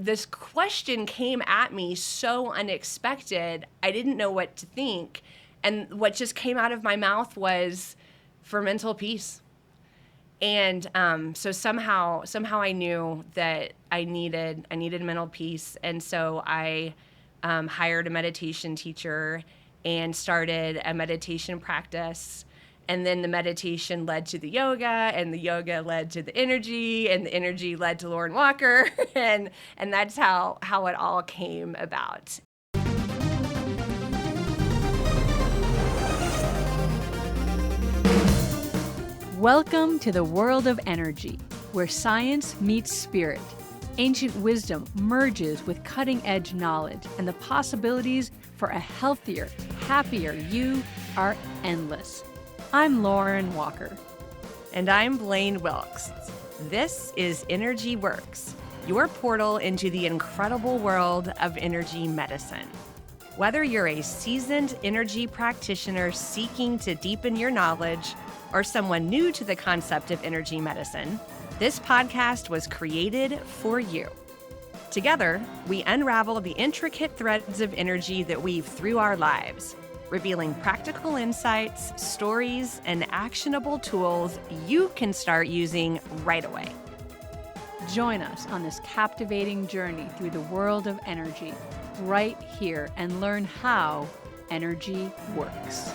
this question came at me so unexpected. I didn't know what to think. And what just came out of my mouth was for mental peace. And so somehow I knew that I needed mental peace. And so I hired a meditation teacher and started a meditation practice. And then the meditation led to the yoga, and the yoga led to the energy, and the energy led to Lauren Walker. and that's how it all came about. Welcome to the world of energy, where science meets spirit. Ancient wisdom merges with cutting-edge knowledge, and the possibilities for a healthier, happier you are endless. I'm Lauren Walker. And I'm Blaine Wilkes. This is Energy Works, your portal into the incredible world of energy medicine. Whether you're a seasoned energy practitioner seeking to deepen your knowledge or someone new to the concept of energy medicine, this podcast was created for you. Together, we unravel the intricate threads of energy that weave through our lives, revealing practical insights, stories, and actionable tools you can start using right away. Join us on this captivating journey through the world of energy right here and learn how energy works.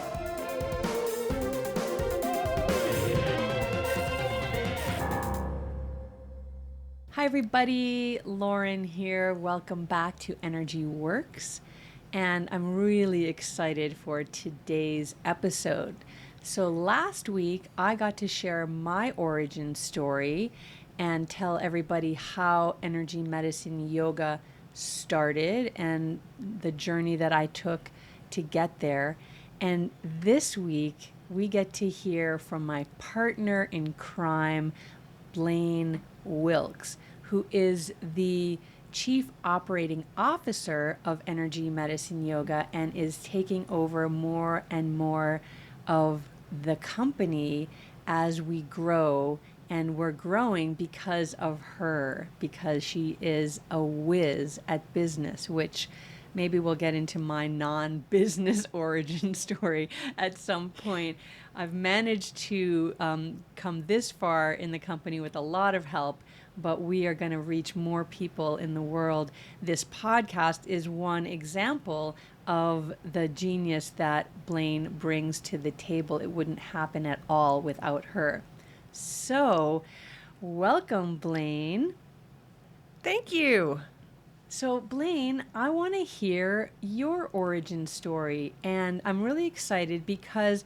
Hi everybody, Lauren here. Welcome back to Energy Works. And I'm really excited for today's episode. So last week, I got to share my origin story and tell everybody how energy medicine yoga started and the journey that I took to get there. And this week, we get to hear from my partner in crime, Blaine Wilkes, who is the Chief Operating Officer of Energy Medicine Yoga and is taking over more and more of the company as we grow. And we're growing because of her, because she is a whiz at business, which maybe we'll get into my non-business origin story at some point. I've managed to come this far in the company with a lot of help, but we are going to reach more people in the world. This podcast is one example of the genius that Blaine brings to the table. It wouldn't happen at all without her. So, welcome, Blaine. Thank you. So, Blaine, I want to hear your origin story, and I'm really excited because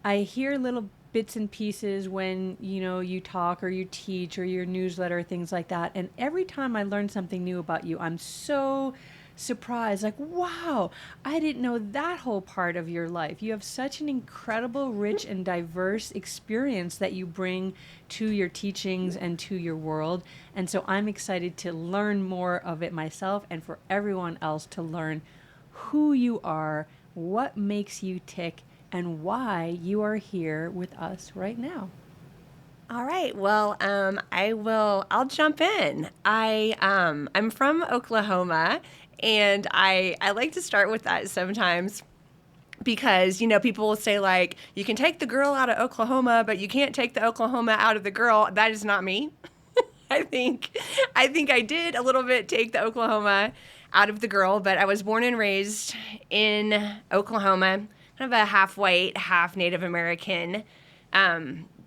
I hear little bits and pieces when, you talk or you teach or your newsletter, things like that. And every time I learn something new about you, I'm so surprised. Like, wow, I didn't know that whole part of your life. You have such an incredible, rich, and diverse experience that you bring to your teachings and to your world. And so I'm excited to learn more of it myself and for everyone else to learn who you are, what makes you tick, and why you are here with us right now. All right. Well, I'll jump in. I'm from Oklahoma, and I like to start with that sometimes because, people will say like, you can take the girl out of Oklahoma, but you can't take the Oklahoma out of the girl. That is not me. I think I did a little bit take the Oklahoma out of the girl, but I was born and raised in Oklahoma, kind of a half white, half Native American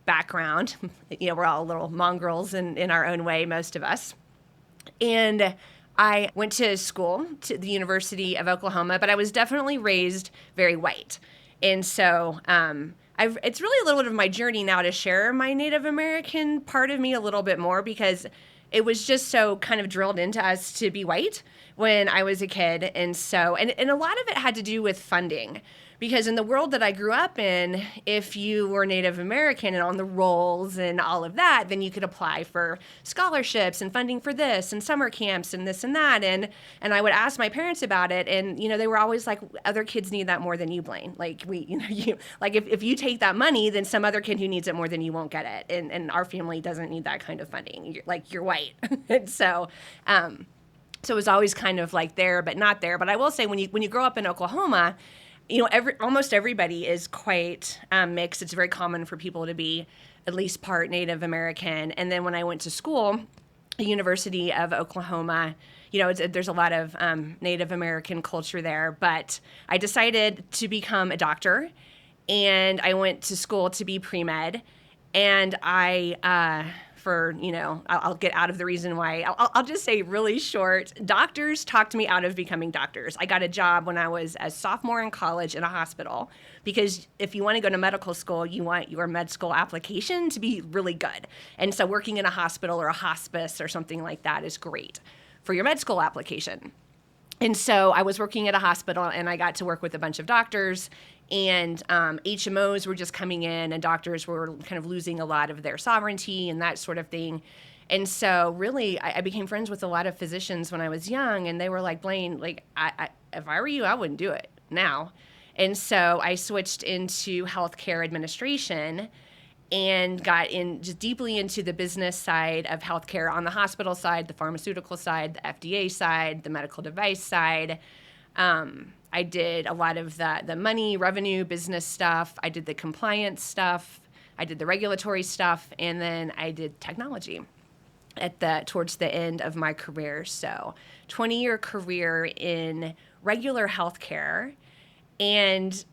background. We're all little mongrels in our own way, most of us. And I went to school to the University of Oklahoma, but I was definitely raised very white. And so it's really a little bit of my journey now to share my Native American part of me a little bit more because it was just so kind of drilled into us to be white when I was a kid. And so, and a lot of it had to do with funding. Because in the world that I grew up in, if you were Native American and on the rolls and all of that, then you could apply for scholarships and funding for this and summer camps and this and that. And I would ask my parents about it, and they were always like, "Other kids need that more than you, Blaine. Like if you take that money, then some other kid who needs it more than you won't get it. And our family doesn't need that kind of funding. You're white." And so. So it was always kind of like there, but not there. But I will say, when you grow up in Oklahoma, almost everybody is quite mixed. It's very common for people to be at least part Native American. And then when I went to school, the University of Oklahoma, there's a lot of Native American culture there. But I decided to become a doctor, and I went to school to be pre-med. And I'll get out of the reason why. I'll just say really short, doctors talked me out of becoming doctors. I got a job when I was a sophomore in college in a hospital, because if you want to go to medical school, you want your med school application to be really good. And so working in a hospital or a hospice or something like that is great for your med school application. And so I was working at a hospital, and I got to work with a bunch of doctors, and HMOs were just coming in, and doctors were kind of losing a lot of their sovereignty and that sort of thing. And so really, I became friends with a lot of physicians when I was young, and they were like, Blaine, like, if I were you, I wouldn't do it now. And so I switched into healthcare administration and got in just deeply into the business side of healthcare, on the hospital side, the pharmaceutical side, the FDA side, the medical device side. I did a lot of the money, revenue, business stuff. I did the compliance stuff. I did the regulatory stuff, and then I did technology towards the end of my career. So 20-year career in regular healthcare. And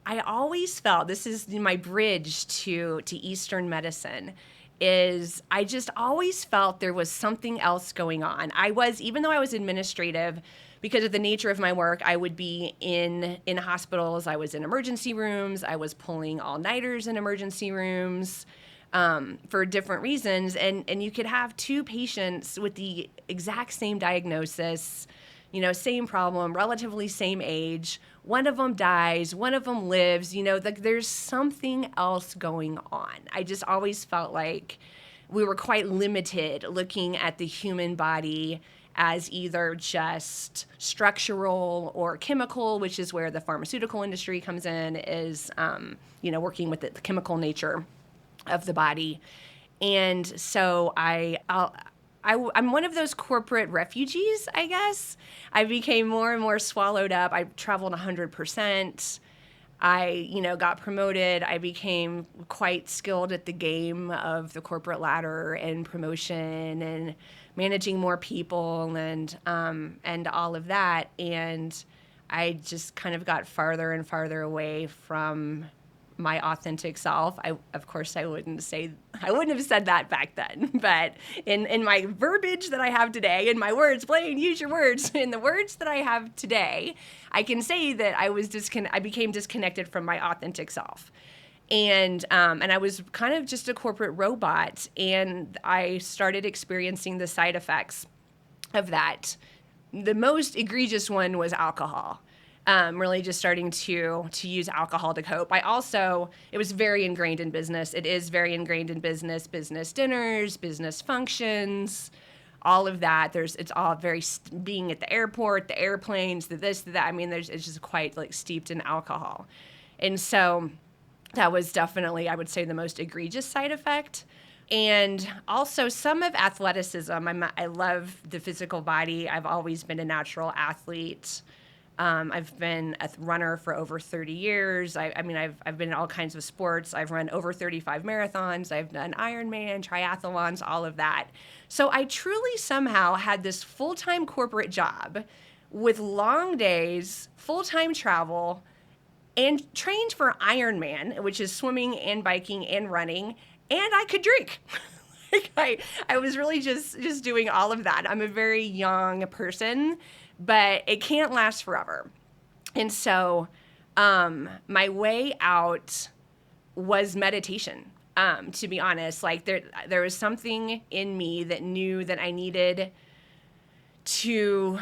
I always felt, this is my bridge to Eastern medicine, is I just always felt there was something else going on. Even though I was administrative, because of the nature of my work, I would be in hospitals. I was in emergency rooms. I was pulling all-nighters in emergency rooms for different reasons. And you could have two patients with the exact same diagnosis, same problem, relatively same age. One of them dies, one of them lives. There's something else going on. I just always felt like we were quite limited looking at the human body as either just structural or chemical, which is where the pharmaceutical industry comes in, is working with the chemical nature of the body. And so I'm one of those corporate refugees, I guess. I became more and more swallowed up. I traveled 100%. I, got promoted. I became quite skilled at the game of the corporate ladder and promotion and managing more people and all of that. And I just kind of got farther and farther away from my authentic self. Of course, I wouldn't have said that back then, but in my verbiage that I have today, in my words, Blaine, use your words, in the words that I have today, I can say that I became disconnected from my authentic self. And I was kind of just a corporate robot, and I started experiencing the side effects of that. The most egregious one was alcohol. Really just starting to use alcohol to cope. It was very ingrained in business. It is very ingrained in business dinners, business functions, all of that. It's all very, being at the airport, the airplanes, the this, the that. I mean, it's just quite like steeped in alcohol. And so that was definitely, I would say, the most egregious side effect. And also some of athleticism. I love the physical body. I've always been a natural athlete. I've been a runner for over 30 years. I've been in all kinds of sports. I've run over 35 marathons. I've done Ironman, triathlons, all of that. So I truly somehow had this full-time corporate job with long days, full-time travel, and trained for Ironman, which is swimming and biking and running, and I could drink. I was really just doing all of that. I'm a very young person, but it can't last forever. And so my way out was meditation, to be honest. Like there was something in me that knew that I needed to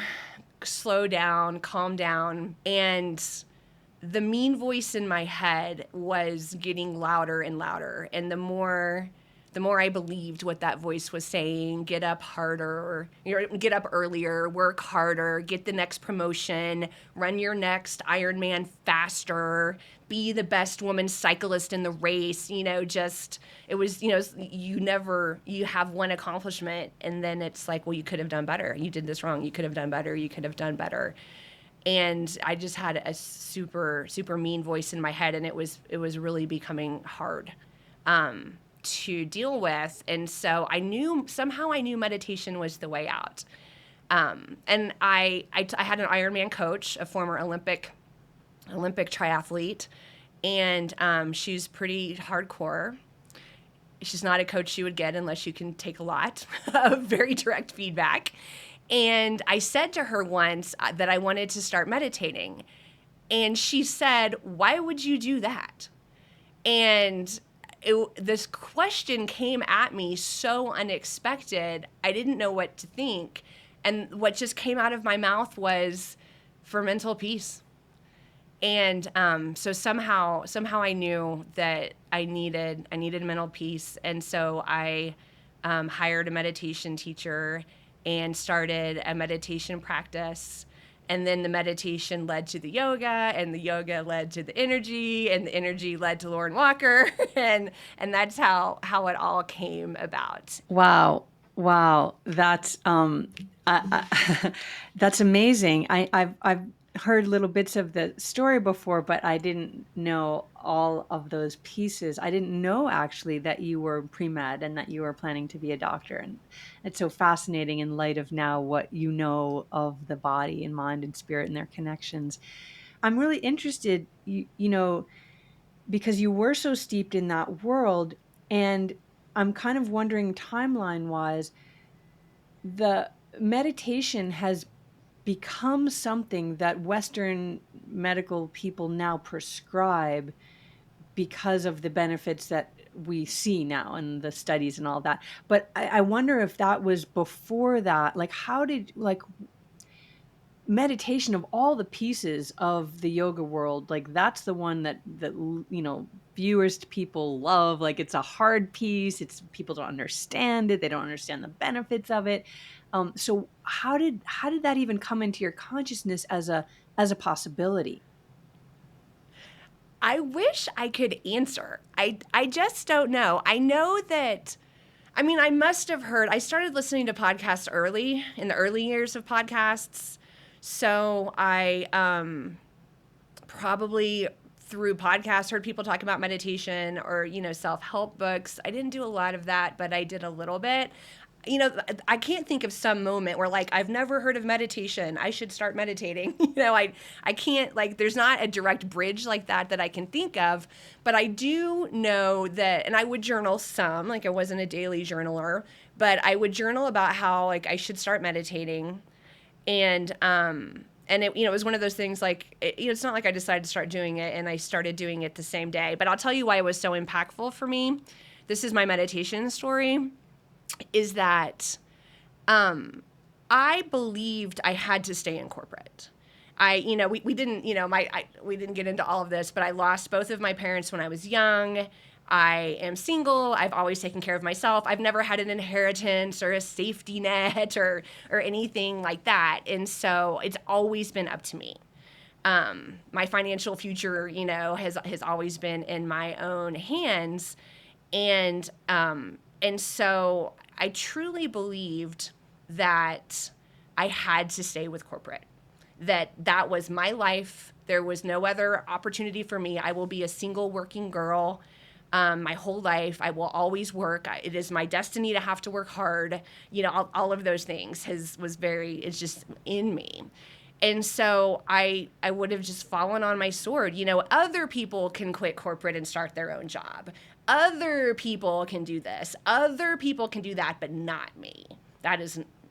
slow down, calm down, and the mean voice in my head was getting louder and louder. And the more the more I believed what that voice was saying. Get up harder, get up earlier, work harder, get the next promotion, run your next Ironman faster, be the best woman cyclist in the race. Just, it was, you have one accomplishment and then it's like, well, you could have done better. You did this wrong. You could have done better. You could have done better. And I just had a super, super mean voice in my head, and it was really becoming hard to deal with. And so I knew meditation was the way out. And I had an Ironman coach, a former Olympic triathlete, and she's pretty hardcore. She's not a coach you would get unless you can take a lot of very direct feedback. And I said to her once that I wanted to start meditating. And she said, "Why would you do that?" And this question came at me so unexpected. I didn't know what to think. And what just came out of my mouth was, for mental peace. And so somehow I knew that I needed mental peace. And so I hired a meditation teacher and started a meditation practice. And then the meditation led to the yoga, and the yoga led to the energy, and the energy led to Lauren Walker. and that's how it all came about. Wow. That's that's amazing. I've heard little bits of the story before, but I didn't know all of those pieces. I didn't know actually that you were pre-med and that you were planning to be a doctor. And it's so fascinating in light of now what you know of the body and mind and spirit and their connections. I'm really interested, because you were so steeped in that world, and I'm kind of wondering timeline-wise, the meditation has become something that Western medical people now prescribe because of the benefits that we see now and the studies and all that. But I wonder if that was before that. Like, how did, meditation, of all the pieces of the yoga world, like that's the one that viewers to people love. Like, it's a hard piece. It's, people don't understand it. They don't understand the benefits of it. So how did that even come into your consciousness as a possibility? I wish I could answer. I just don't know. I know that, I must have heard, I started listening to podcasts early, in the early years of podcasts. So I probably through podcasts heard people talk about meditation or, self-help books. I didn't do a lot of that, but I did a little bit. I can't think of some moment where, like, I've never heard of meditation, I should start meditating. I can't, like, there's not a direct bridge like that I can think of, but I do know that, and I would journal some, like I wasn't a daily journaler, but I would journal about how, like, I should start meditating. And it was one of those things, like, it's not like I decided to start doing it and I started doing it the same day, but I'll tell you why it was so impactful for me. This is my meditation story. Is that I believed I had to stay in corporate. We didn't get into all of this, but I lost both of my parents when I was young. I am single. I've always taken care of myself. I've never had an inheritance or a safety net or anything like that. And so it's always been up to me. My financial future, has always been in my own hands. And so I truly believed that I had to stay with corporate, that was my life. There was no other opportunity for me. I will be a single working girl my whole life. I will always work. It is my destiny to have to work hard. All of those things it's just in me. And so I would have just fallen on my sword. Other people can quit corporate and start their own job. Other people can do this. Other people can do that, but not me.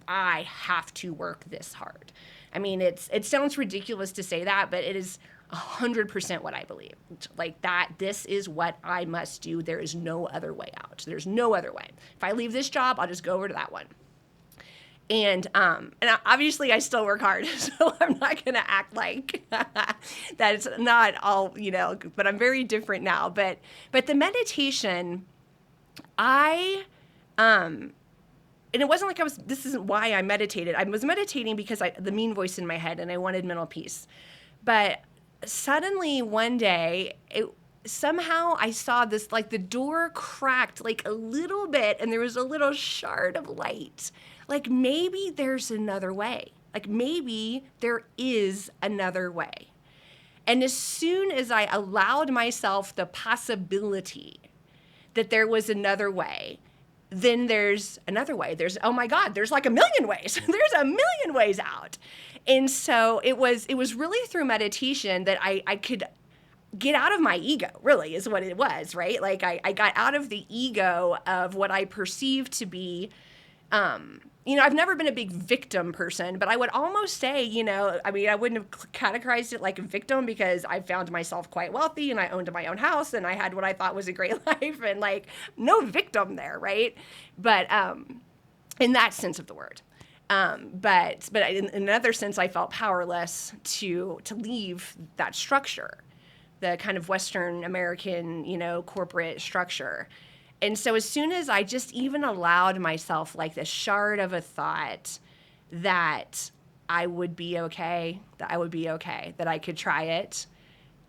I have to work this hard. It sounds ridiculous to say that, but it is 100% what I believe. Like that, this is what I must do. There is no other way out. There's no other way. If I leave this job, I'll just go over to that one. And obviously I still work hard, so I'm not going to act like that it's not all, but I'm very different now. But the meditation, I, and it wasn't like this isn't why I meditated. I was meditating because the mean voice in my head and I wanted mental peace. But suddenly one day, somehow I saw this, like the door cracked like a little bit and there was a little shard of light. Like maybe there's another way. Like maybe there is another way. And as soon as I allowed myself the possibility that there was another way, then there's another way. There's, oh my God, there's like a million ways. There's a million ways out. And so it was really through meditation that I could get out of my ego, really, is what it was, right? Like I got out of the ego of what I perceived to be, I've never been a big victim person, but I would almost say, I wouldn't have categorized it like a victim because I found myself quite wealthy and I owned my own house and I had what I thought was a great life and like no victim there, right? But in that sense of the word. But in another sense, I felt powerless to leave that structure, the kind of Western American, corporate structure. And so as soon as I just even allowed myself like the shard of a thought that I would be okay, that I could try it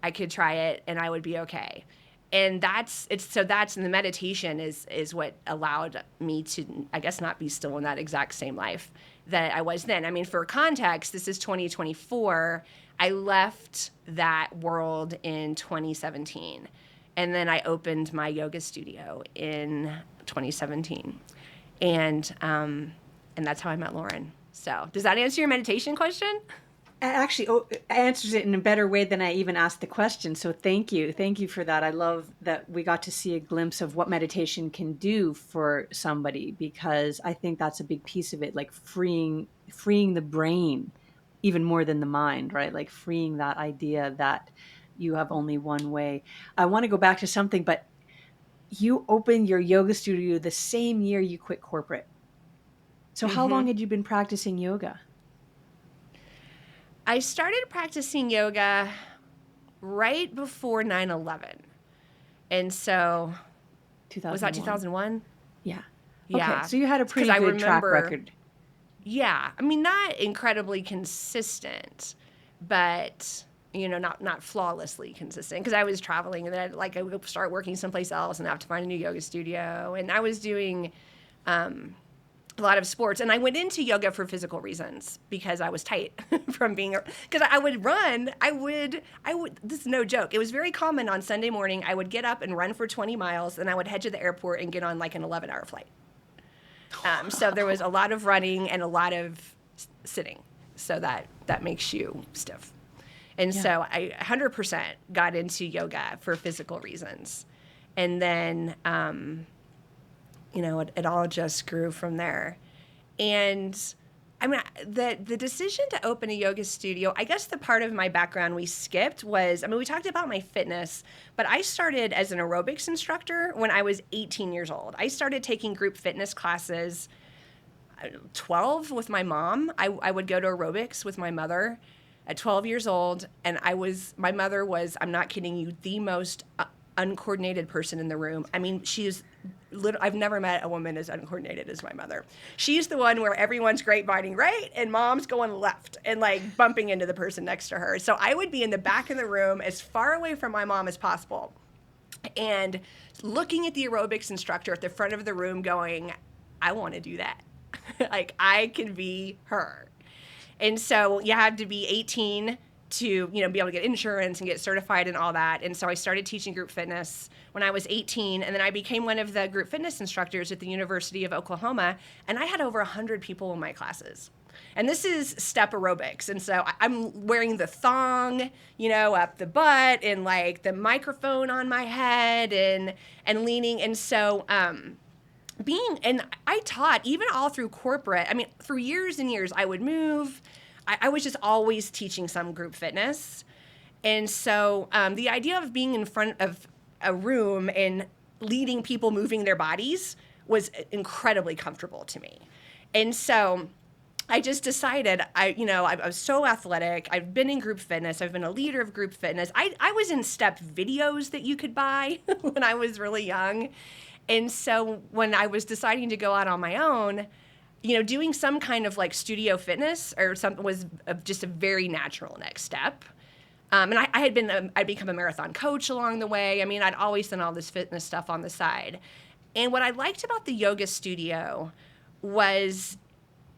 and I would be okay. And that's in the meditation is what allowed me to, I guess, not be still in that exact same life that I was then. I mean, for context, this is 2024. I left that world in 2017. And then I opened my yoga studio in 2017. And that's how I met Lauren. So does that answer your meditation question? Actually, it answers it in a better way than I even asked the question. So thank you. Thank you for that. I love that we got to see a glimpse of what meditation can do for somebody, because I think that's a big piece of it, like freeing the brain even more than the mind, right? Like freeing that idea that you have only one way. I want to go back to something, but you opened your yoga studio the same year you quit corporate. So how long had you been practicing yoga? I started practicing yoga right before 9/11. And so 2001. Was that 2001? Yeah. Yeah. Okay, so you had a pretty good track record. Yeah. I mean, not incredibly consistent, but not flawlessly consistent, because I was traveling and then I would start working someplace else and have to find a new yoga studio. And I was doing a lot of sports, and I went into yoga for physical reasons because I was tight from because I would run. I would, this is no joke. It was very common on Sunday morning. I would get up and run for 20 miles and I would head to the airport and get on like an 11-hour flight. So there was a lot of running and a lot of sitting. So that makes you stiff. And so I 100% got into yoga for physical reasons. And then, it all just grew from there. And I mean, the decision to open a yoga studio, I guess the part of my background we skipped was, we talked about my fitness, but I started as an aerobics instructor when I was 18 years old. I started taking group fitness classes 12 with my mom. I would go to aerobics with my mother at 12 years old, and my mother was, I'm not kidding you, the most uncoordinated person in the room. I mean, I've never met a woman as uncoordinated as my mother. She's the one where everyone's grapevining right, and mom's going left and like bumping into the person next to her. So I would be in the back of the room as far away from my mom as possible and looking at the aerobics instructor at the front of the room going, I want to do that. Like, I can be her. And so you have to be 18 to, be able to get insurance and get certified and all that. And so I started teaching group fitness when I was 18, and then I became one of the group fitness instructors at the University of Oklahoma, and I had over 100 people in my classes. And this is step aerobics. And so I'm wearing the thong, up the butt, and like the microphone on my head and leaning. And so, and I taught even all through corporate. I mean, for years and years, I would move. I was just always teaching some group fitness. And so the idea of being in front of a room and leading people moving their bodies was incredibly comfortable to me. And so I just decided, I was so athletic. I've been in group fitness. I've been a leader of group fitness. I was in step videos that you could buy when I was really young. And so when I was deciding to go out on my own, doing some kind of like studio fitness or something was just a very natural next step. And I'd become a marathon coach along the way. I mean, I'd always done all this fitness stuff on the side. And what I liked about the yoga studio was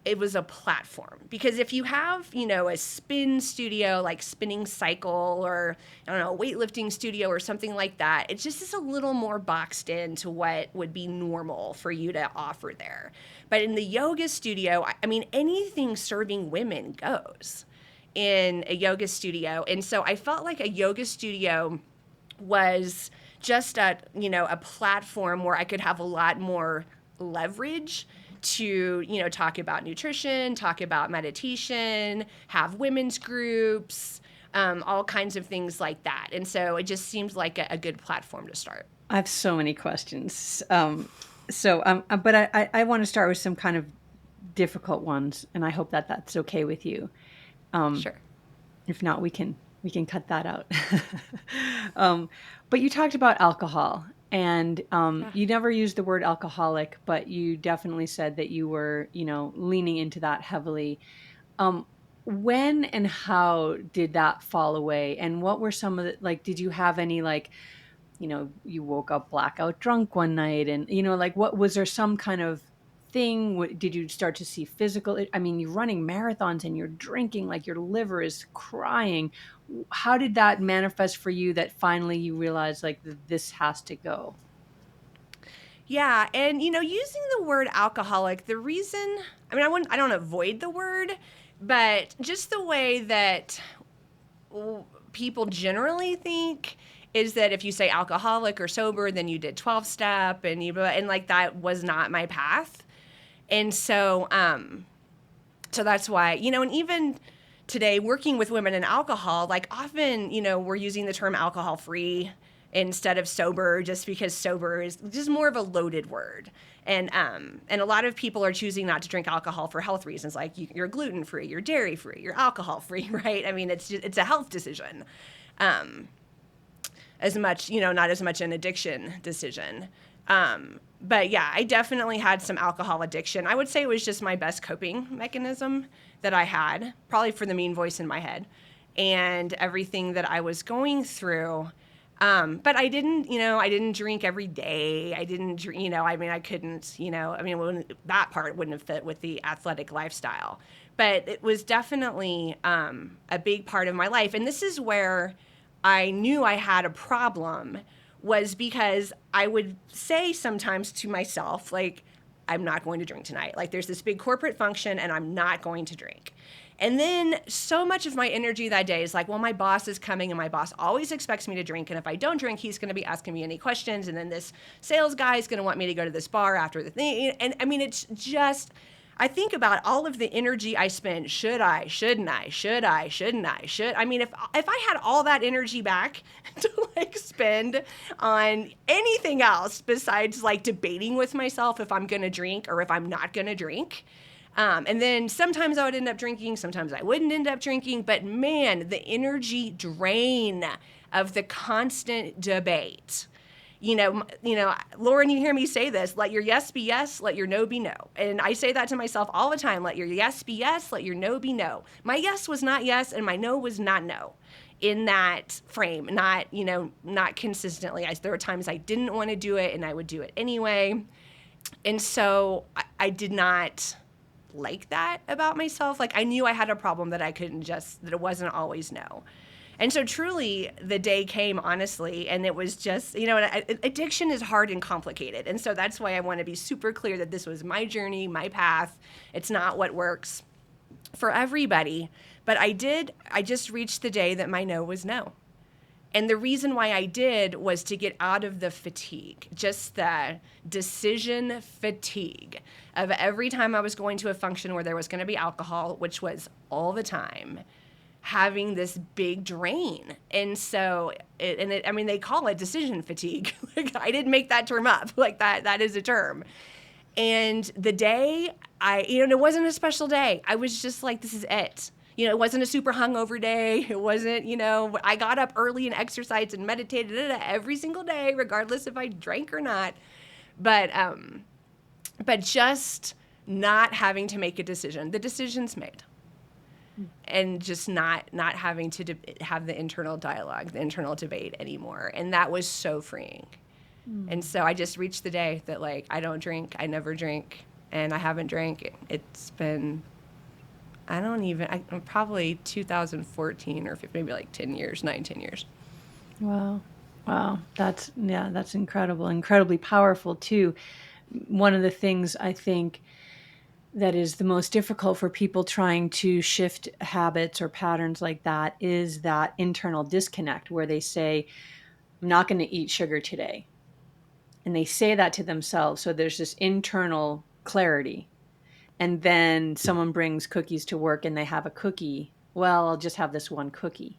it was a platform. Because if you have, a spin studio, like spinning cycle, or, I don't know, a weightlifting studio or something like that, it just is a little more boxed into what would be normal for you to offer there. But in the yoga studio, I mean, anything serving women goes in a yoga studio. And so I felt like a yoga studio was just a platform where I could have a lot more leverage to, talk about nutrition, talk about meditation, have women's groups, all kinds of things like that. And so it just seemed like a good platform to start. I have so many questions. But I want to start with some kind of difficult ones, and I hope that that's okay with you. Sure. If not, we can cut that out. But you talked about alcohol, and you never used the word alcoholic, but you definitely said that you were, leaning into that heavily. When and how did that fall away? And what were some of the, like, did you have any, like, you woke up blackout drunk one night, and, like, what was there some kind of thing? Did you start to see physical? I mean, you're running marathons and you're drinking, like your liver is crying. How did that manifest for you that finally you realized like this has to go? Yeah, and using the word alcoholic, the reason, I don't avoid the word, but just the way that people generally think is that if you say alcoholic or sober, then you did 12-step, and like that was not my path. And so so that's why, and even today working with women in alcohol, like often, we're using the term alcohol free instead of sober, just because sober is just more of a loaded word. And a lot of people are choosing not to drink alcohol for health reasons, like you're gluten free, you're dairy free, you're alcohol free, right? I mean, it's a health decision, as much, not as much an addiction decision. But yeah, I definitely had some alcohol addiction. I would say it was just my best coping mechanism that I had, probably for the mean voice in my head and everything that I was going through. But I didn't drink every day. I didn't drink, I couldn't, that part wouldn't have fit with the athletic lifestyle. But it was definitely a big part of my life. And this is where I knew I had a problem, was because I would say sometimes to myself, like, I'm not going to drink tonight. Like, there's this big corporate function and I'm not going to drink. And then so much of my energy that day is like, well, my boss is coming and my boss always expects me to drink. And if I don't drink, he's going to be asking me any questions. And then this sales guy is going to want me to go to this bar after the thing. And I mean, it's just, I think about all of the energy I spend. Should I, shouldn't I, should I, shouldn't I, should, I mean, if I had all that energy back to like spend on anything else besides like debating with myself if I'm going to drink or if I'm not going to drink. And then sometimes I would end up drinking, sometimes I wouldn't end up drinking, but man, the energy drain of the constant debate. Lauren, you hear me say this, let your yes be yes, let your no be no. And I say that to myself all the time, let your yes be yes, let your no be no. My yes was not yes and my no was not no in that frame, not consistently. There were times I didn't want to do it and I would do it anyway. And so I did not like that about myself. Like I knew I had a problem that that it wasn't always no. And so truly the day came honestly, and it was just, addiction is hard and complicated. And so that's why I want to be super clear that this was my journey, my path. It's not what works for everybody. But I just reached the day that my no was no. And the reason why I did was to get out of the fatigue, just the decision fatigue of every time I was going to a function where there was going to be alcohol, which was all the time, having this big drain. And so, they call it decision fatigue. Like, I didn't make that term up. Like that is a term. And the day it wasn't a special day. I was just like, this is it. It wasn't a super hungover day. It wasn't, I got up early and exercised and meditated every single day, regardless if I drank or not. But just not having to make a decision. The decision's made. And just not having to have the internal dialogue, the internal debate anymore. And that was so freeing. And so I just reached the day that, like, I don't drink, I never drink, and I haven't drank. It's been, probably 2014 or 15, maybe like 10 years, 10 years. Wow. That's incredible, incredibly powerful too. One of the things I think that is the most difficult for people trying to shift habits or patterns like that is that internal disconnect where they say, I'm not going to eat sugar today. And they say that to themselves. So there's this internal clarity. And then someone brings cookies to work and they have a cookie. Well, I'll just have this one cookie.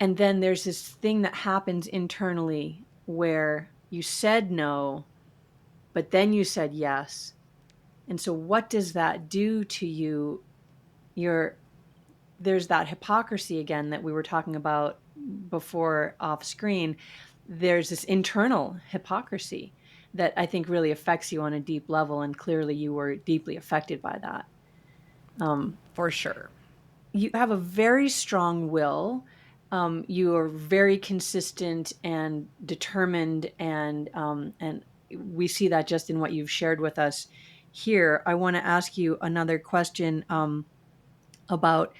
And then there's this thing that happens internally where you said no, but then you said yes. And so what does that do to you? There's that hypocrisy again that we were talking about before off screen. There's this internal hypocrisy that I think really affects you on a deep level. And clearly you were deeply affected by that. For sure. You have a very strong will. You are very consistent and determined, and we see that just in what you've shared with us here. I want to ask you another question about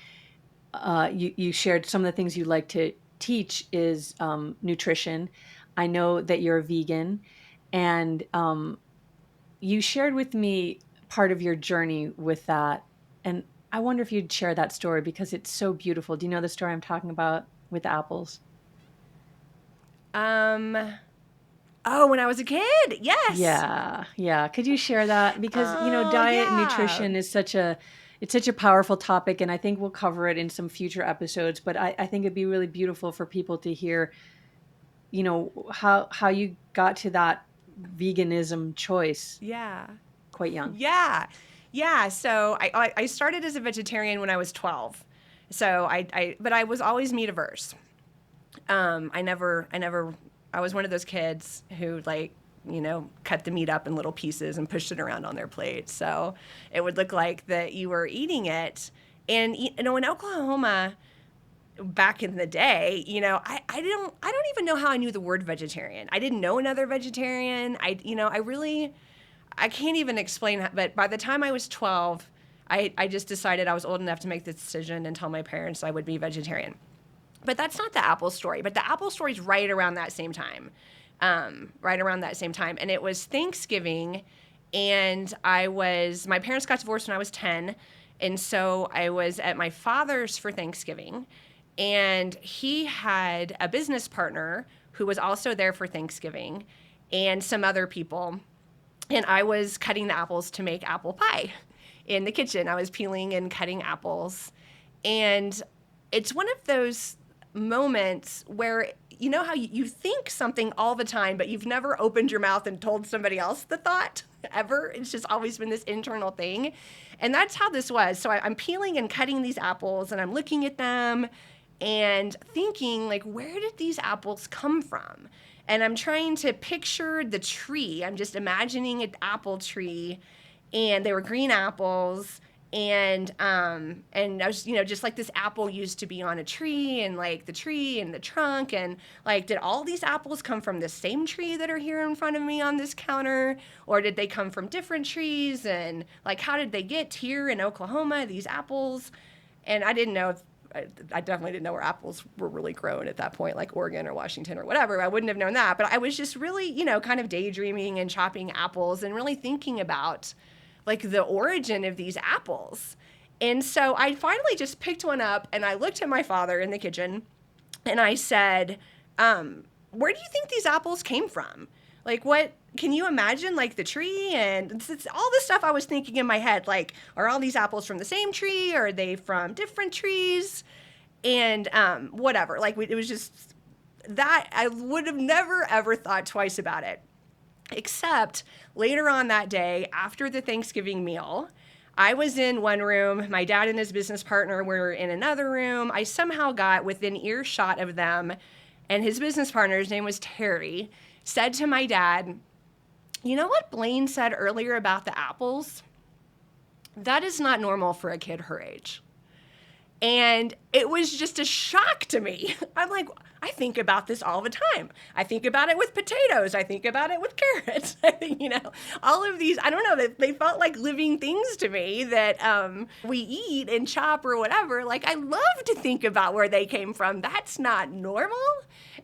you shared some of the things you like to teach is nutrition. I know that you're a vegan, and you shared with me part of your journey with that, and I wonder if you'd share that story because it's so beautiful. Do you know the story I'm talking about with apples? When I was a kid, yes. Yeah. Could you share that? Because, diet and nutrition is such a powerful topic, and I think we'll cover it in some future episodes, but I think it'd be really beautiful for people to hear, how you got to that veganism choice. Yeah. Quite young. Yeah. So I started as a vegetarian when I was 12. So but I was always meat averse. I was one of those kids who cut the meat up in little pieces and pushed it around on their plate. So it would look like that you were eating it. And, in Oklahoma, back in the day, I don't even know how I knew the word vegetarian. I didn't know another vegetarian. I can't even explain that. But by the time I was 12, I just decided I was old enough to make the decision and tell my parents I would be vegetarian. But that's not the apple story. But the apple story is right around that same time. And it was Thanksgiving, and my parents got divorced when I was 10. And so I was at my father's for Thanksgiving, and he had a business partner who was also there for Thanksgiving and some other people. And I was cutting the apples to make apple pie in the kitchen. I was peeling and cutting apples. And it's one of those moments where how you think something all the time, but you've never opened your mouth and told somebody else the thought ever. It's just always been this internal thing. And that's how this was. So I'm peeling and cutting these apples, and I'm looking at them and thinking, where did these apples come from? And I'm trying to picture the tree. I'm just imagining an apple tree, and they were green apples. And I was, just like this apple used to be on a tree, and the tree and the trunk, and did all these apples come from the same tree that are here in front of me on this counter, or did they come from different trees? And how did they get here in Oklahoma, these apples? And I didn't know I definitely didn't know where apples were really grown at that point, like Oregon or Washington or whatever. I wouldn't have known that, but I was just really, kind of daydreaming and chopping apples and really thinking about the origin of these apples. And so I finally just picked one up, and I looked at my father in the kitchen, and I said, where do you think these apples came from? What can you imagine, the tree? And it's all this stuff I was thinking in my head, are all these apples from the same tree? Or are they from different trees? And whatever. It was just that I would have never, ever thought twice about it. Except later on that day, after the Thanksgiving meal, I was in one room. My dad and his business partner were in another room. I somehow got within earshot of them, and his business partner, his name was Terry, said to my dad, You know what Blaine said earlier about the apples? That is not normal for a kid her age. And it was just a shock to me. I'm like, I think about this all the time. I think about it with potatoes. I think about it with carrots. All of these, I don't know, they felt like living things to me that we eat and chop or whatever. Like, I love to think about where they came from. That's not normal.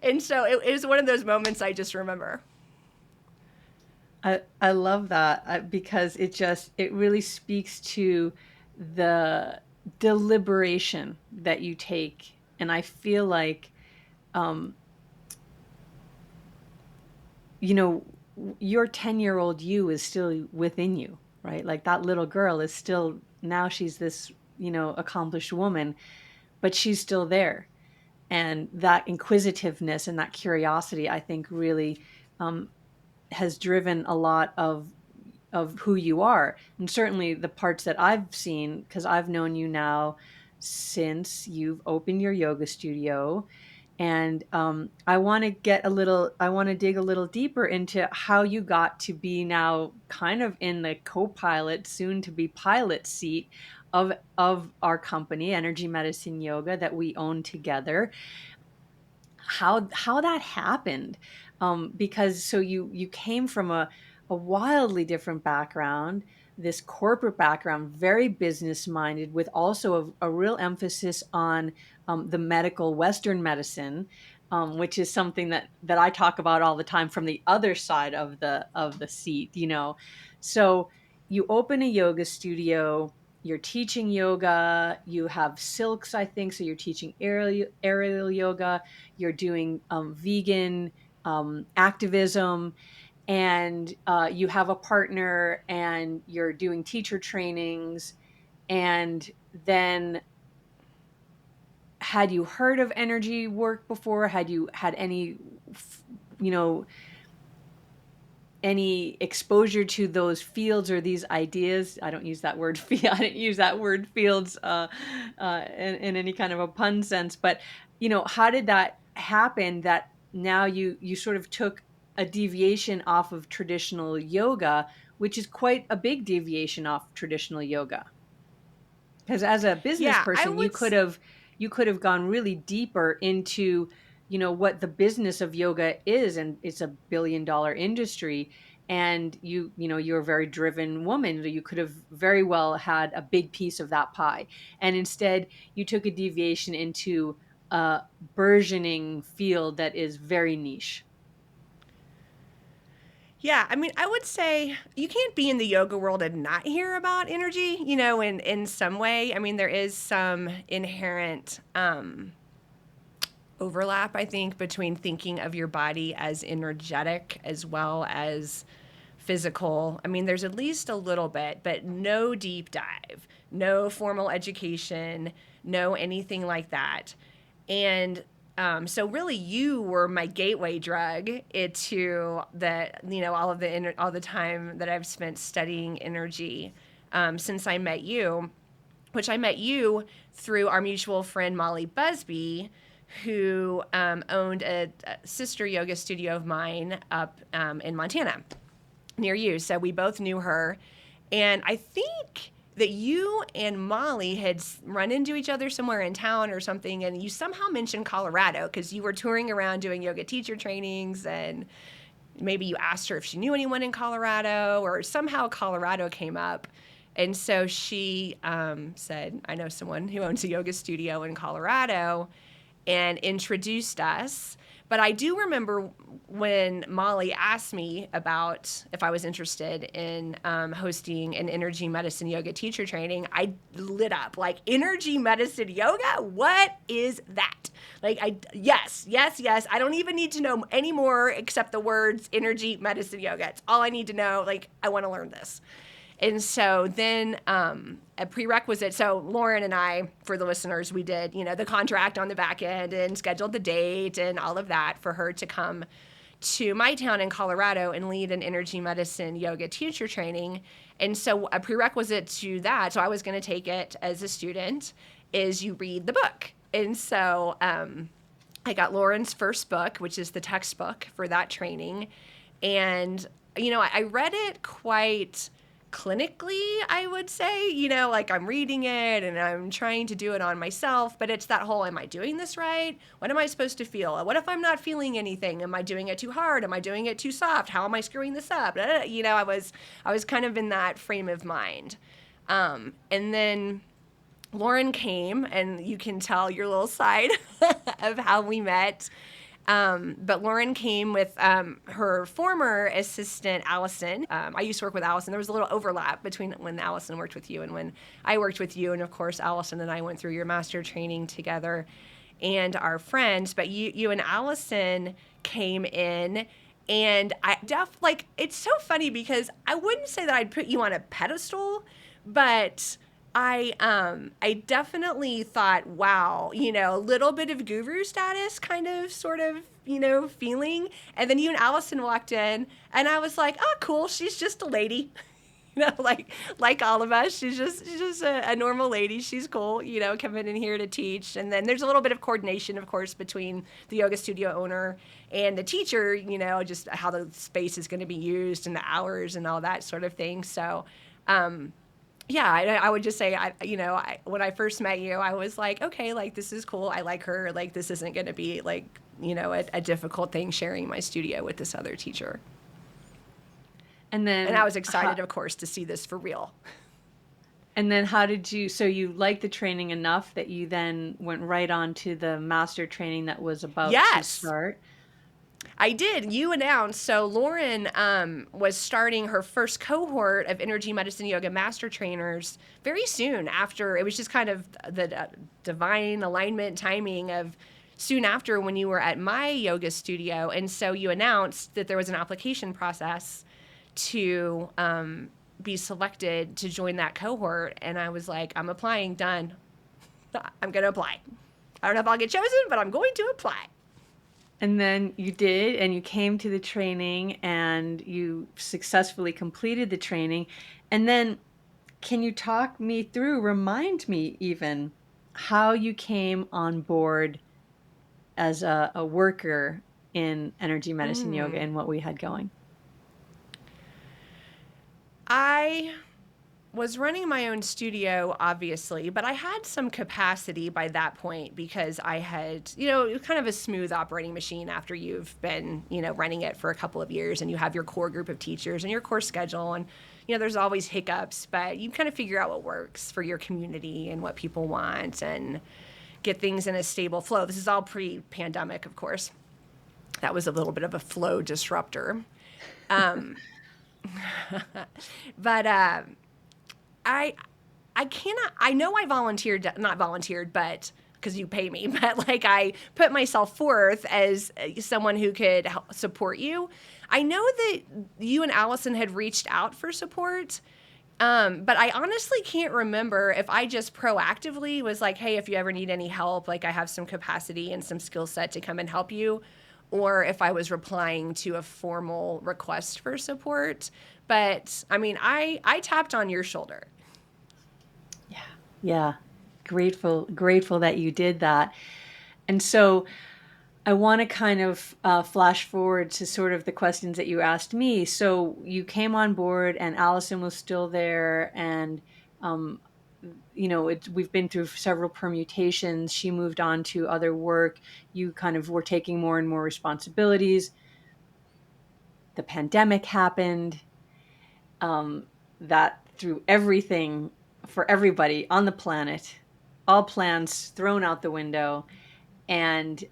And so it was one of those moments I just remember. I love that because it really speaks to the deliberation that you take. And I feel like, um, your 10-year-old you is still within you, right? Like that little girl is still, now she's this, accomplished woman, but she's still there. And that inquisitiveness and that curiosity, I think, really has driven a lot of who you are. And certainly the parts that I've seen, because I've known you now since you've opened your yoga studio. And I want to dig a little deeper into how you got to be now kind of in the co-pilot, soon to be pilot seat of our company, Energy Medicine Yoga, that we own together. How that happened, because so you came from a wildly different background, this corporate background, very business minded, with also a real emphasis on the medical Western medicine, which is something that I talk about all the time from the other side of the seat. So you open a yoga studio. You're teaching yoga. You have silks, I think. So you're teaching aerial yoga. You're doing vegan activism, and you have a partner, and you're doing teacher trainings. And then, had you heard of energy work before? Had you had you know, any exposure to those fields or these ideas? I don't use that word field. I didn't use that word fields in any kind of a pun sense. But how did that happen? That now you sort of took a deviation off of traditional yoga, which is quite a big deviation off traditional yoga. Because as a business Yeah, I person, would. you could have gone really deeper into what the business of yoga is, and it's a $1 billion industry. And you're a very driven woman, so you could have very well had a big piece of that pie. And instead, you took a deviation into a burgeoning field that is very niche. Yeah, I mean, I would say you can't be in the yoga world and not hear about energy, in some way. I mean, there is some inherent overlap, I think, between thinking of your body as energetic as well as physical. I mean, there's at least a little bit, but no deep dive, no formal education, no anything like that. And so really, you were my gateway drug into all the time that I've spent studying energy since I met you, which I met you through our mutual friend Molly Busby, who owned a sister yoga studio of mine up in Montana near you. So we both knew her. And I think that you and Molly had run into each other somewhere in town or something, and you somehow mentioned Colorado because you were touring around doing yoga teacher trainings, and maybe you asked her if she knew anyone in Colorado, or somehow Colorado came up. And so she said, I know someone who owns a yoga studio in Colorado, and introduced us. But I do remember when Molly asked me about if I was interested in hosting an energy medicine yoga teacher training, I lit up like, energy medicine yoga? What is that? Like, yes. I don't even need to know any more except the words energy medicine yoga. It's all I need to know. Like, I want to learn this. And so then a prerequisite, so Lauren and I, for the listeners, we did, the contract on the back end and scheduled the date and all of that for her to come to my town in Colorado and lead an energy medicine yoga teacher training. And so a prerequisite to that, so I was going to take it as a student, is you read the book. And so I got Lauren's first book, which is the textbook for that training. And I read it quite clinically, I would say, like I'm reading it and I'm trying to do it on myself, but it's that whole, am I doing this right? What am I supposed to feel? What if I'm not feeling anything? Am I doing it too hard? Am I doing it too soft? How am I screwing this up? I was kind of in that frame of mind. And then Lauren came, and you can tell your little side of how we met. But Lauren came with her former assistant, Allison. I used to work with Allison. There was a little overlap between when Allison worked with you and when I worked with you. And of course, Allison and I went through your master training together and our friends. But you and Allison came in. And it's so funny because I wouldn't say that I'd put you on a pedestal, but I definitely thought, wow, a little bit of guru status kind of sort of, feeling. And then you and Allison walked in and I was like, oh, cool. She's just a lady. Like all of us, she's just a normal lady. She's cool, coming in here to teach. And then there's a little bit of coordination, of course, between the yoga studio owner and the teacher, just how the space is going to be used and the hours and all that sort of thing. So, yeah, I would just say, when I first met you, I was like, okay, like, this is cool. I like her. Like, this isn't going to be like, a difficult thing sharing my studio with this other teacher. And I was excited, of course, to see this for real. And then so you liked the training enough that you then went right on to the master training that was about to start? I did. You announced. So Lauren was starting her first cohort of energy medicine yoga master trainers very soon after. It was just kind of the divine alignment timing of soon after when you were at my yoga studio. And so you announced that there was an application process to be selected to join that cohort. And I was like, I'm applying, done. I'm going to apply. I don't know if I'll get chosen, but I'm going to apply. And then you did, and you came to the training and you successfully completed the training. And then can you remind me even how you came on board as a worker in energy medicine yoga and what we had going? I was running my own studio, obviously, but I had some capacity by that point because I had, it was kind of a smooth operating machine after you've been, running it for a couple of years and you have your core group of teachers and your core schedule. And, there's always hiccups, but you kind of figure out what works for your community and what people want and get things in a stable flow. This is all pre-pandemic, of course. That was a little bit of a flow disruptor. But I cannot, I know I not volunteered, but because you pay me, but like I put myself forth as someone who could help support you. I know that you and Allison had reached out for support, but I honestly can't remember if I just proactively was like, hey, if you ever need any help, like I have some capacity and some skill set to come and help you, or if I was replying to a formal request for support. But I mean, I tapped on your shoulder. Yeah. Grateful that you did that. And so I want to kind of flash forward to sort of the questions that you asked me. So you came on board and Allison was still there, and we've been through several permutations. She moved on to other work. You kind of were taking more and more responsibilities. The pandemic happened. That threw everything for everybody on the planet, all plans thrown out the window. And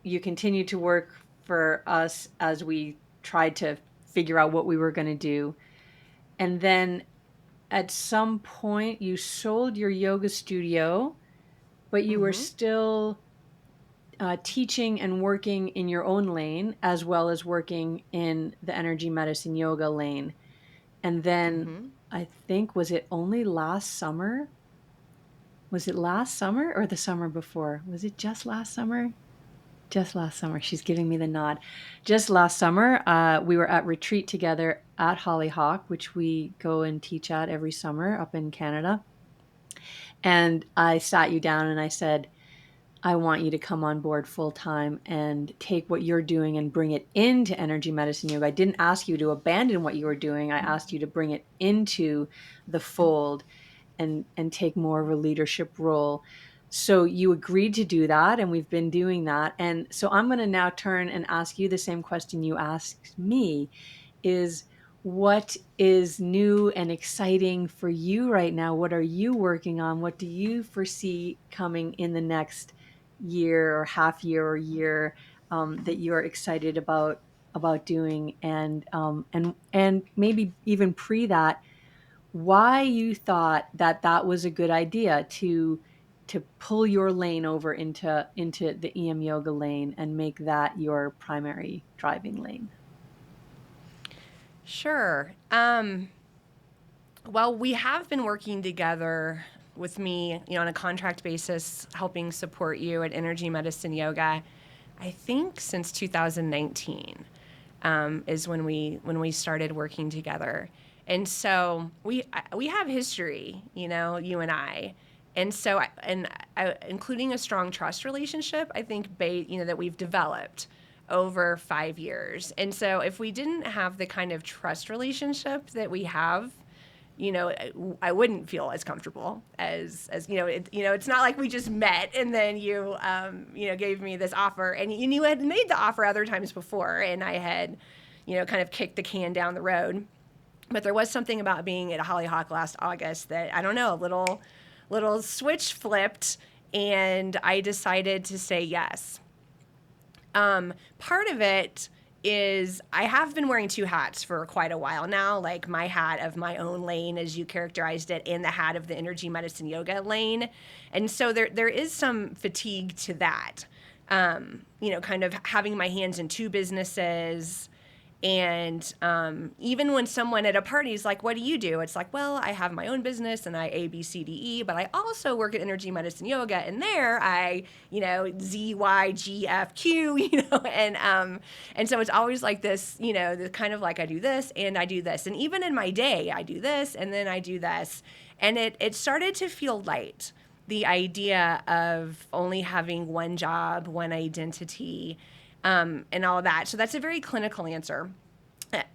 you continued to work for us as we tried to figure out what we were going to do. And then at some point you sold your yoga studio, but you were still teaching and working in your own lane, as well as working in the energy medicine yoga lane. And then I think, was it only last summer? Was it last summer or the summer before? Was it just last summer? Just last summer. She's giving me the nod. Just last summer, we were at retreat together at Hollyhock, which we go and teach at every summer up in Canada. And I sat you down and I said, I want you to come on board full time and take what you're doing and bring it into energy medicine yoga. I didn't ask you to abandon what you were doing. I asked you to bring it into the fold and take more of a leadership role. So you agreed to do that, and we've been doing that. And so I'm going to now turn and ask you the same question you asked me, is what is new and exciting for you right now? What are you working on? What do you foresee coming in the next year or half year or year, that you're excited about doing? And maybe even pre that, why you thought that that was a good idea to pull your lane over into the EM yoga lane and make that your primary driving lane. Sure. Well, we have been working together with me, on a contract basis, helping support you at Energy Medicine Yoga. I think since 2019 is when we started working together, and so we have history, you and I, and so including a strong trust relationship. I think that we've developed over 5 years, and so if we didn't have the kind of trust relationship that we have, I wouldn't feel as comfortable as it's not like we just met and then you gave me this offer, and you had made the offer other times before, and I had, kind of kicked the can down the road. But there was something about being at Hollyhock last August that, I don't know, a little switch flipped, and I decided to say yes. Part of it is I have been wearing two hats for quite a while now, like my hat of my own lane, as you characterized it, and the hat of the energy medicine yoga lane. And so there is some fatigue to that. Kind of having my hands in two businesses. And even when someone at a party is like, what do you do? It's like, well, I have my own business and I A, B, C, D, E, but I also work at Energy Medicine Yoga, and there I, Z, Y, G, F, Q, and so it's always like this, the kind of like I do this and I do this. And even in my day, I do this and then I do this. And it started to feel light. The idea of only having one job, one identity, and all of that. So that's a very clinical answer.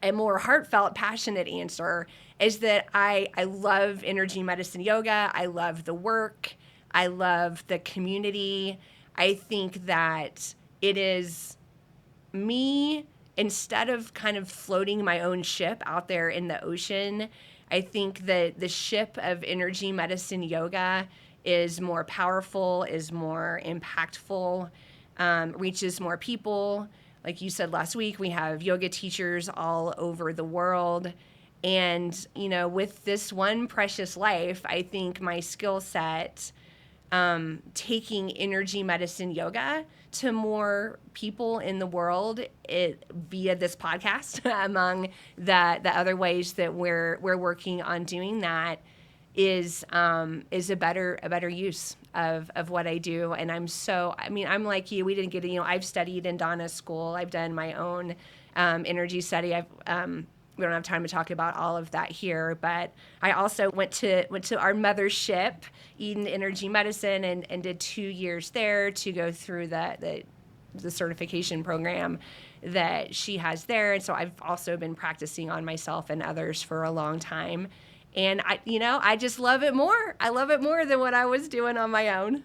A more heartfelt, passionate answer is that I love energy medicine yoga. I love the work. I love the community. I think that it is me, instead of kind of floating my own ship out there in the ocean. I think that the ship of energy medicine yoga is more powerful, is more impactful, reaches more people. Like you said last week, we have yoga teachers all over the world. And, with this one precious life, I think my skill set, taking energy medicine yoga to more people in the world via this podcast, among the other ways that we're working on doing that, is a better use of what I do. And I'm like you. We didn't get I've studied in Donna's school. I've done my own energy study. We don't have time to talk about all of that here, but I also went to our mothership, Eden Energy Medicine, and did 2 years there to go through the certification program that she has there. And so I've also been practicing on myself and others for a long time. And I just love it more. I love it more than what I was doing on my own.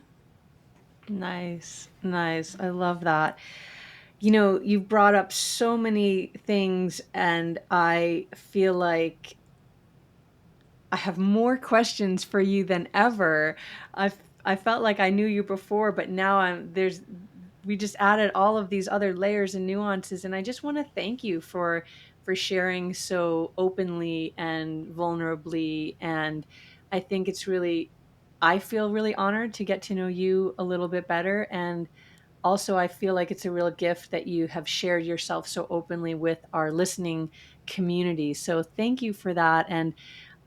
Nice. I love that. You've brought up so many things, and I feel like I have more questions for you than ever. I felt like I knew you before, but now we just added all of these other layers and nuances, and I just want to thank you for sharing so openly and vulnerably. And I think I feel really honored to get to know you a little bit better. And also, I feel like it's a real gift that you have shared yourself so openly with our listening community. So thank you for that. And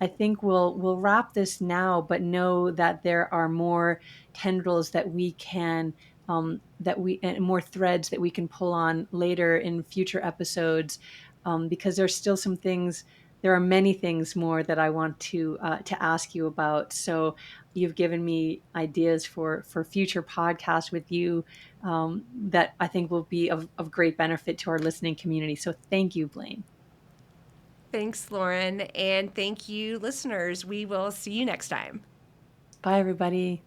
I think we'll wrap this now, but know that there are more tendrils that we can and more threads that we can pull on later in future episodes, because there's still some things. There are many things more that I want to ask you about. So You've given me ideas for future podcasts with you that I think will be of great benefit to our listening community. So thank you, Blaine. Thanks, Lauren. And thank you, listeners. We will see you next time. Bye, everybody.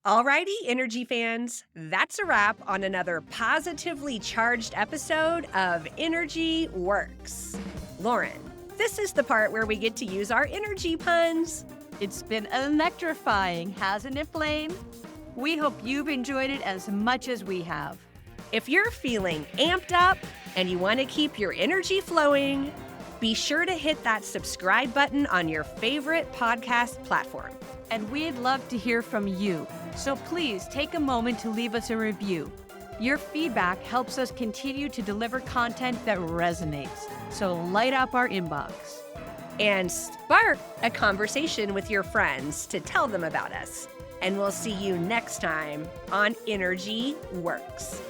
Alrighty, Energy fans, that's a wrap on another positively charged episode of Energy Works. Lauren, this is the part where we get to use our energy puns. It's been electrifying, hasn't it, Blaine? We hope you've enjoyed it as much as we have. If you're feeling amped up and you want to keep your energy flowing, be sure to hit that subscribe button on your favorite podcast platform. And we'd love to hear from you. So please take a moment to leave us a review. Your feedback helps us continue to deliver content that resonates. So light up our inbox. And spark a conversation with your friends to tell them about us. And we'll see you next time on Energy Works.